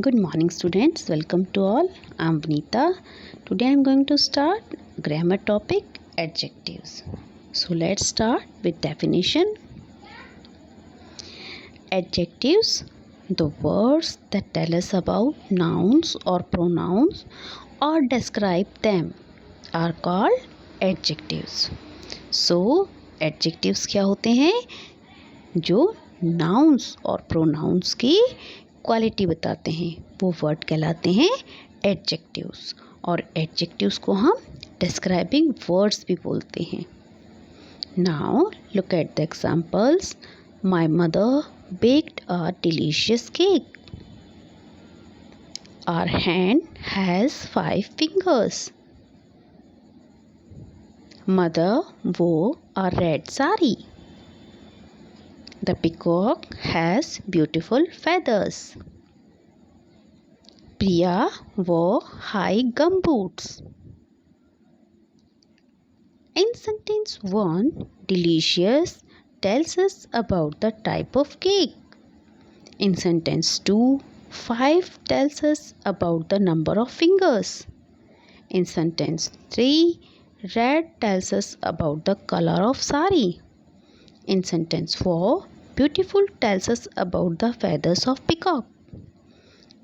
Good morning students, welcome to all. I am Vanita. Today I am going to start grammar topic adjectives. So let's start with definition. Adjectives, the words that tell us about nouns or pronouns or describe them are called adjectives. So adjectives क्या होते हैं? जो nouns और pronouns की quality बताते हैं वो word कहलाते हैं एडजेक्टिव्स, और एडजेक्टिव्स को हम डिस्क्राइबिंग वर्ड्स भी बोलते हैं. Now look at the examples. My mother baked a delicious cake. Our hand has 5 fingers. Mother wore a red sari. The peacock has beautiful feathers. Priya wore high gum boots. In sentence 1, delicious tells us about the type of cake. In sentence 2, 5 tells us about the number of fingers. In sentence 3, red tells us about the color of sari. In sentence 4, beautiful tells us about the feathers of peacock.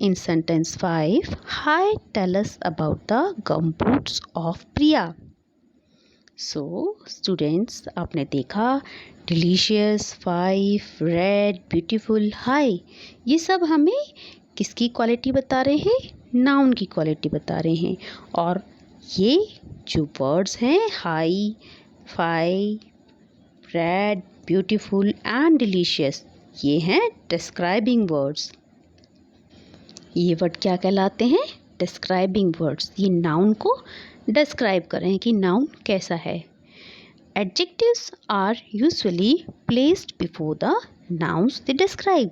In sentence 5, high tells us about the gumboots of Priya. So students, आपने देखा delicious, 5, red, beautiful, high, ये सब हमें किसकी quality बता रहे हैं? Noun की क्वालिटी बता रहे हैं. और ये जो वर्ड्स हैं high, 5, red, beautiful and delicious, ये हैं डिस्क्राइबिंग वर्ड्स. ये वर्ड क्या कहलाते हैं? Describing words. ये नाउन को डिस्क्राइब कर रहे हैं कि नाउन कैसा है. Adjectives are usually placed before the nouns they describe.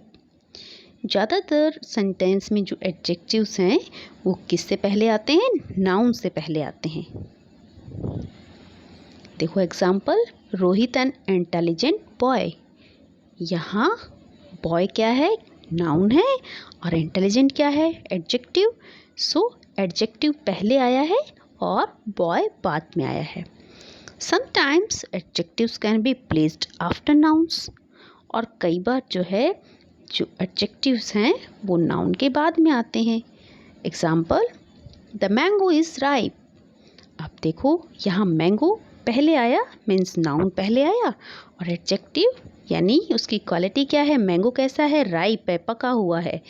ज़्यादातर सेंटेंस में जो एडजेक्टिव्स हैं वो किससे पहले आते हैं? नाउन से पहले आते हैं. देखो example. Rohit an intelligent boy. यहाँ बॉय क्या है? नाउन है, और इंटेलिजेंट क्या है? एडजेक्टिव. सो एडजेक्टिव पहले आया है और बॉय बाद में आया है. Sometimes adjectives can be placed after nouns, और कई बार जो है जो एडजेक्टिव्स हैं वो नाउन के बाद में आते हैं. Example. The mango is ripe. अब देखो यहाँ मैंगो पहले आया, मीन्स नाउन पहले आया, और एडजेक्टिव यानी उसकी क्वालिटी क्या है? मैंगो कैसा है? राइप है, पका हुआ है,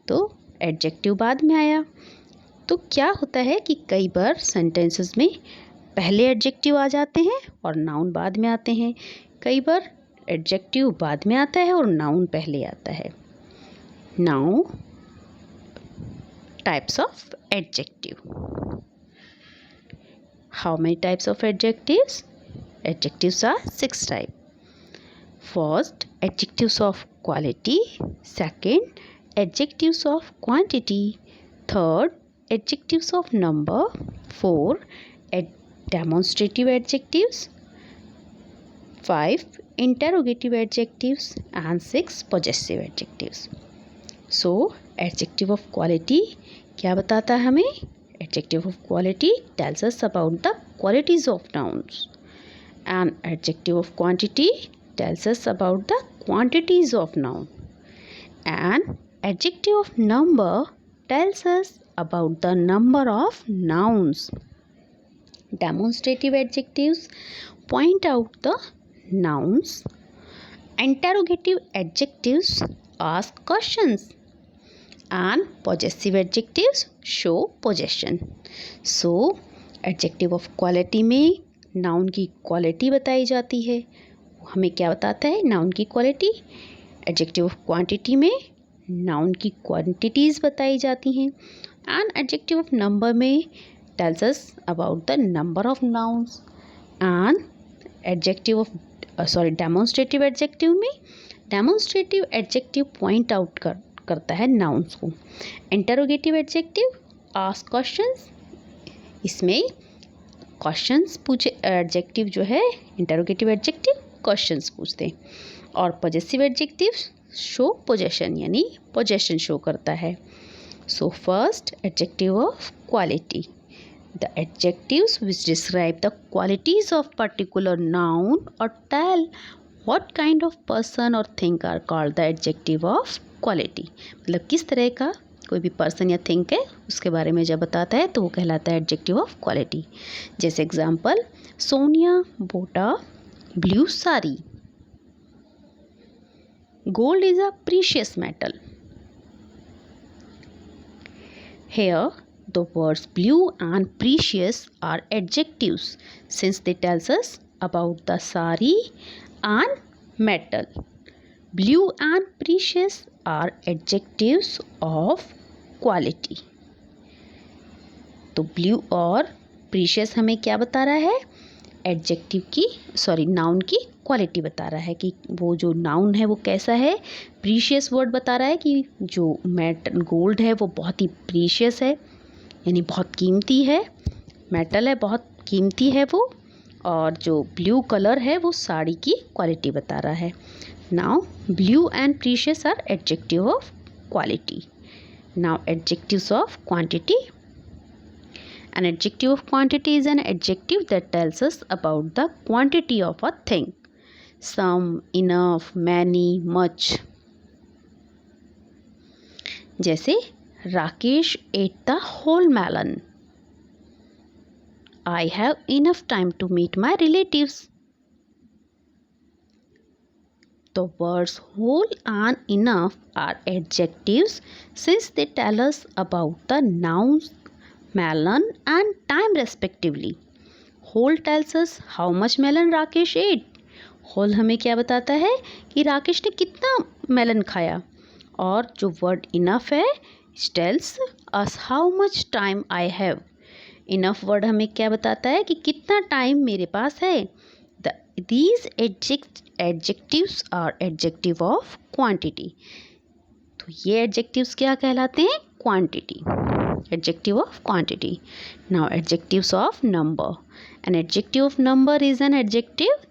तो एडजेक्टिव बाद में आया. तो क्या होता है कि कई बार सेंटेंसेस में पहले एडजेक्टिव आ जाते हैं और नाउन बाद में आते हैं. कई बार एडजेक्टिव बाद में आता है और नाउन पहले आता है. Now types of adjective. How many types of adjectives? Adjectives are 6 types. First, adjectives of quality. Second, adjectives of quantity. Third, adjectives of number. 4, demonstrative adjectives. 5, interrogative adjectives. And 6, possessive adjectives. So, adjective of quality क्या बताता है हमें? Adjective of quality tells us about the qualities of nouns, and adjective of quantity tells us about the quantities of noun, and adjective of number tells us about the number of nouns. Demonstrative adjectives point out the nouns. Interrogative adjectives ask questions, and possessive adjectives show possession. So adjective of quality में noun की quality बताई जाती है. हमें क्या बताता है? noun की quality. adjective of quantity में noun की quantities बताई जाती हैं. and adjective of number में tells us about the number of nouns. and adjective of demonstrative adjective में demonstrative adjective point out करता है नाउन्स को. इंटरोगेटिव एडजेक्टिव आस्क क्वेश्चंस, इसमें क्वेश्चंस पूछे. एडजेक्टिव जो है इंटरोगेटिव एडजेक्टिव क्वेश्चंस पूछते हैं. और पॉजेसिव एडजेक्टिव शो पोजेशन, यानी पोजेशन शो करता है. So first, adjective of quality. The adjectives which describe the qualities of particular noun or tell what kind of person or thing are called the adjective of quality. मतलब किस तरह का कोई भी person या think है उसके बारे में जब बताता है तो वो कहलाता है एडजेक्टिव ऑफ क्वालिटी. जैसे एग्जांपल, सोनिया बोटा blue sari. Gold is a precious metal. Here, the words blue and precious are adjectives since they tells us about the sari and metal. Blue and precious are adjectives of quality. तो blue और precious हमें क्या बता रहा है? Adjective की noun की quality बता रहा है कि वो जो नाउन है वो कैसा है. प्रीशियस वर्ड बता रहा है कि जो गोल्ड है वो बहुत ही प्रीशियस है यानी बहुत कीमती है. मेटल है बहुत कीमती है वो. और जो ब्लू कलर है वो साड़ी की क्वालिटी बता रहा है. Now blue and precious are adjective of quality. Now adjectives of quantity. An adjective of quantity is an adjective that tells us about the quantity of a thing. Some, enough, many, much. जैसे Rakesh ate the whole melon. I have enough time to meet my relatives. The words whole and enough are adjectives since they tell us about the nouns melon and time respectively. Whole tells us how much melon Rakesh ate. Whole हमें क्या बताता है कि राकेश ने कितना melon खाया. और जो वर्ड enough है tells us how much time I have. enough word हमें क्या बताता है कि कितना टाइम मेरे पास है. These adjectives are adjective of quantity. तो ये adjectives क्या कहलाते हैं? Quantity. Adjective of quantity. Now adjectives of number. An adjective of number is an adjective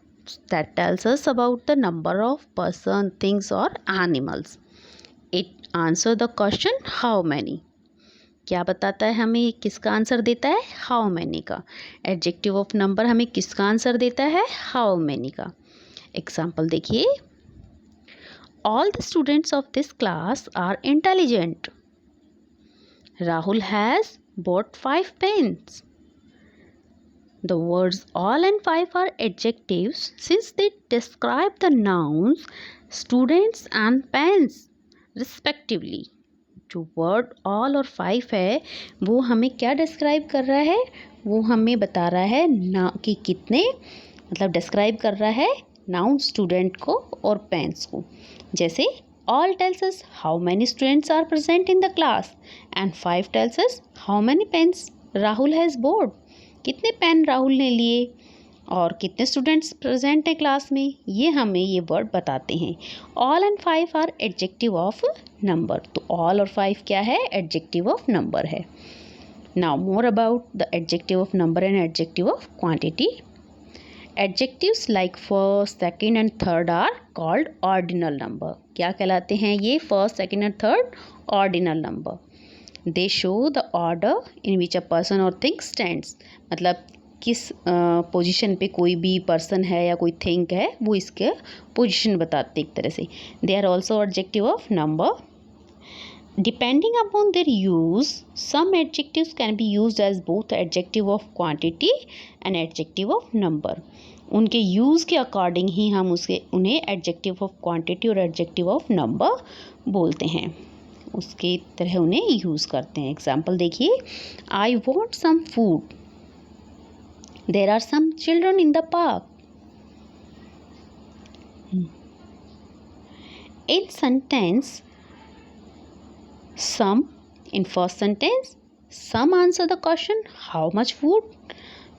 that tells us about the number of person, things or animals. It answer the question how many. क्या बताता है हमें? किसका answer देता है? How many का. Adjective of number हमें किसका आंसर देता है? How many का. Example देखिए. All the students of this class are intelligent. Rahul has bought 5 pens. The words all and 5 are adjectives since they describe the nouns students and pens respectively. जो word all और 5 है वो हमें क्या describe कर रहा है? वो हमें बता रहा है ना कि कितने, मतलब डिस्क्राइब कर रहा है नाउन स्टूडेंट को और पेन्स को. जैसे all tells us how many students are present in the class and 5 tells us how many pens Rahul has bought. कितने पेन राहुल ने लिए और कितने स्टूडेंट्स प्रेजेंट है क्लास में, ये हमें ये वर्ड बताते हैं. all and 5 are adjective of number. तो all और 5 क्या है? एडजेक्टिव ऑफ नंबर है. Now more about the adjective of number and adjective of quantity. Adjectives like first, second and third are called ordinal number. क्या कहलाते हैं ये? First, second and third ordinal number. They show the order in which a person or thing stands. मतलब किस position पे कोई भी person है या कोई थिंक है वो इसके पोजीशन बताते एक तरह से. They are also adjective of number. Depending upon their use, some adjectives can be used as both adjective of quantity and adjective of number. उनके यूज़ के अकॉर्डिंग ही हम उन्हें एडजेक्टिव ऑफ क्वांटिटी और एडजेक्टिव ऑफ नंबर बोलते हैं. उसके तरह उन्हें यूज़ करते हैं. एग्जाम्पल देखिए. I want some food. There are some children in the park. इन sentence some, in first sentence, some answer the question how much food,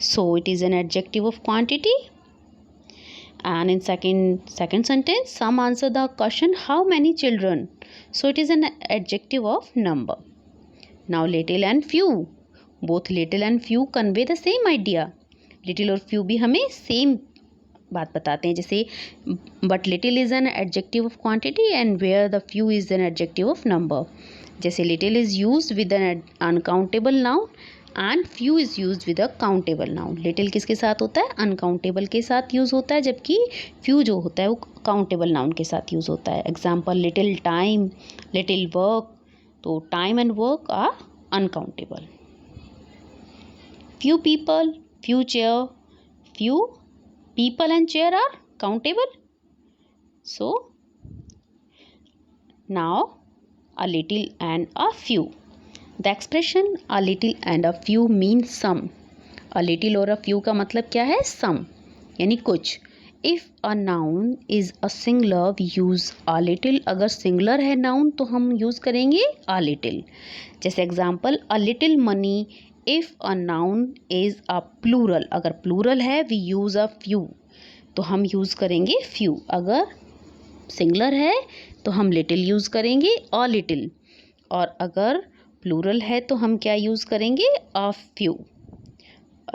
so it is an adjective of quantity. And in second sentence, some answer the question how many children, so it is an adjective of number. Now little and few, both little and few convey the same idea. little और few भी हमें same बात बताते हैं. जैसे but little is an adjective of quantity and where the few is an adjective of number. जैसे little is use with N uncountable noun and few is use with a countable noun. Little किसके साथ होता है? Uncountable के साथ use होता है, जबकि फ्यू जो होता है वो काउंटेबल नाउन के साथ यूज़ होता है। Example little time, little work. तो time and work are uncountable. Few people, few chair, few people and chair are countable. So now a little and a few. The expression a little and a few means some. A little और a few का मतलब क्या है? some, यानी कुछ। If a noun is a singular, we use a little. अगर singular है noun तो हम use करेंगे a little. जैसे example a little money. If a noun is a plural, अगर plural है we use a few, तो हम यूज़ करेंगे फ्यू। अगर सिंगुलर है तो हम लिटिल यूज़ करेंगे अ लिटिल, और अगर प्लूरल है तो हम क्या यूज़ करेंगे? A few.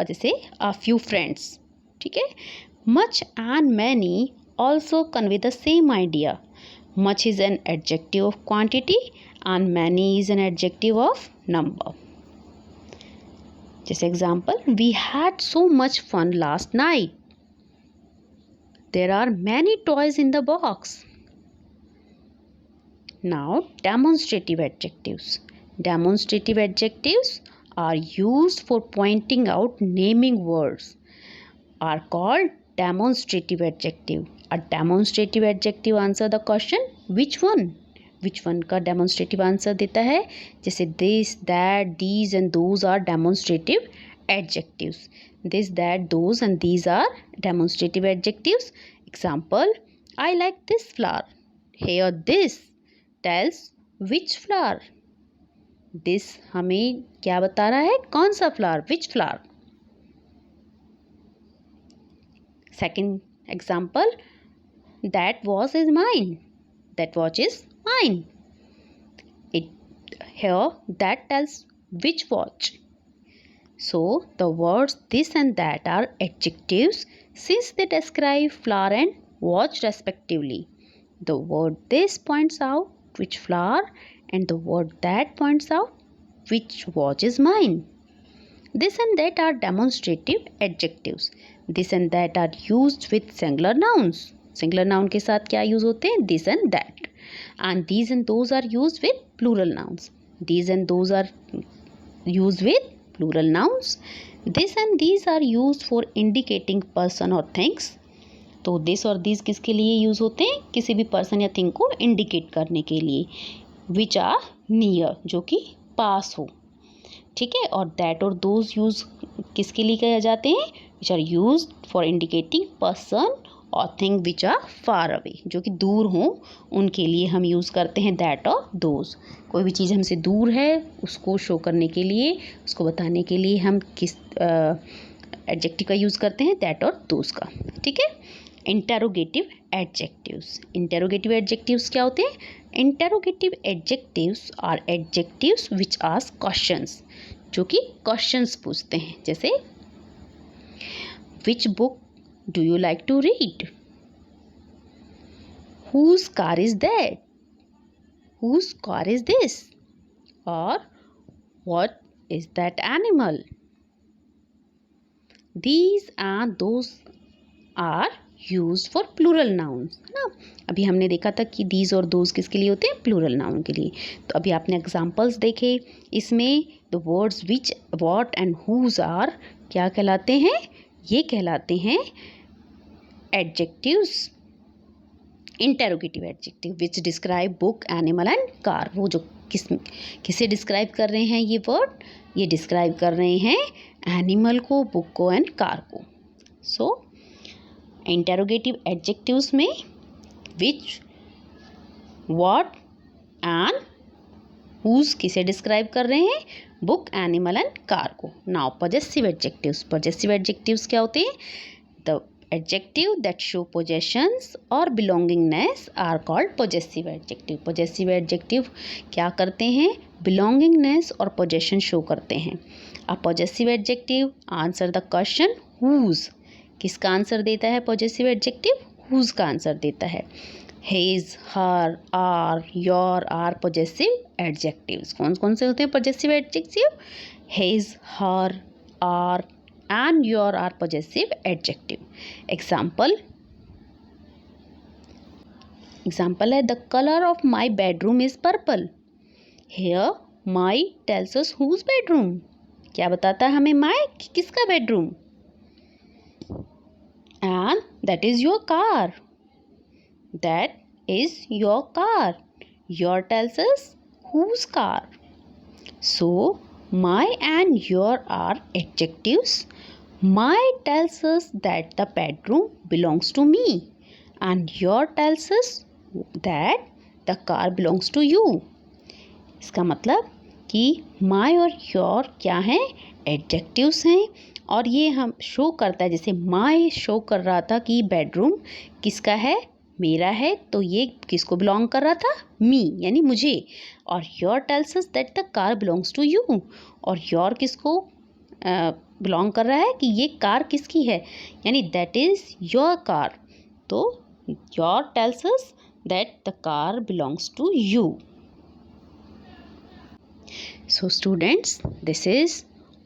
जैसे अ फ्यू फ्रेंड्स, ठीक है। Much and many also convey the same idea. Much is an adjective of quantity and many is an adjective of number. जैसे example we had so much fun last night. There are many toys in the box. Now, demonstrative adjectives. Demonstrative adjectives are used for pointing out naming words, are called demonstrative adjective. A demonstrative adjective answer the question which one? Which one का demonstrative answer देता है? जैसे this, that, these and those are demonstrative adjectives. This, that, those and these are demonstrative adjectives. Example, I like this flower. Here this tells which flower. This हमें क्या बता रहा है? कौन सा flower? Which flower? Second example, that watch is mine. That watch is mine. Here that tells which watch. So the words this and that are adjectives since they describe flower and watch respectively. The word this points out which flower and the word that points out which watch is mine. This and that are demonstrative adjectives. This and that are used with singular nouns. Singular noun के साथ क्या use होते हैं? This and that. And these and those are used with plural nouns. These and those are used with plural nouns. This and these are used for indicating person or things. तो this और these किसके लिए use होते हैं? किसी भी person या thing को इंडिकेट करने के लिए। विच आर नियर, जो कि पास हो, ठीक है। और दैट और दोज यूज़ किसके लिए किए जाते हैं? Which are use for indicating person or thing which are far away, जो कि दूर हों उनके लिए हम यूज़ करते हैं दैट और दोज। कोई भी चीज़ हमसे दूर है उसको शो करने के लिए, उसको बताने के लिए हम किस एडजेक्टिव का यूज़ करते हैं? दैट और दोज का, ठीक है। Interrogative adjectives. इंटेरोगेटिव एडजेक्टिव्स क्या होते हैं? Interrogative adjectives are adjectives which ask questions, जो कि क्वेश्चंस पूछते हैं। जैसे which book do you like to read? Whose car is that? Whose car is this? और what is that animal? These and those are used for plural nouns, है ना। अभी हमने देखा था कि these और those किसके लिए होते हैं? प्लूरल नाउन के लिए। तो अभी आपने एग्जाम्पल्स देखे, इसमें the words which, what and whose are क्या कहलाते हैं? ये कहलाते हैं adjectives, interrogative adjective which describe book, animal and car. वो जो किसे डिस्क्राइब कर रहे हैं ये वर्ड? ये डिस्क्राइब कर रहे हैं एनिमल को, बुक को एंड कार को। सो इंटेरोगेटिव एडजेक्टिव्स में विच, व्हाट एंड हुज किसे डिस्क्राइब कर रहे हैं? बुक, एनिमल एंड कार को। Now possessive adjectives. Possessive adjectives क्या होते हैं? The adjective that show possessions or belongingness are called possessive adjective. possessive adjective क्या करते हैं? belongingness और possession show करते हैं। A possessive adjective answer the question whose। किसका आंसर देता है possessive adjective? whose का आंसर देता है। his, her, are, your are possessive adjectives. कौन कौन से होते हैं possessive adjective? His, her, are and your are possessive adjective. Example है the color of my bedroom is purple. Here my tells us whose bedroom. क्या बताता है हमें my? किसका bedroom? And that is your car. That is your car. Your tells us whose car. So my and your are adjectives. My tells us that the bedroom belongs to me, and your tells us that the car belongs to you. इसका मतलब कि my और your क्या हैं? Adjectives हैं, और ये हम शो करता है, जैसे my शो कर रहा था कि बेडरूम किसका है? मेरा है, तो ये किसको बिलोंग कर रहा था? मी, यानी मुझे. और your tells us that the car belongs to you, और योर किसको बिलोंग कर रहा है कि ये कार किसकी है, यानी दैट इज़ योर कार. तो your tells us that the car belongs to you. So students, this is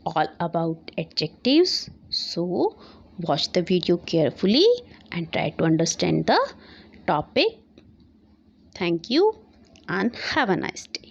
all about adjectives. So watch the video carefully and try to understand the topic. Thank you and have a nice day.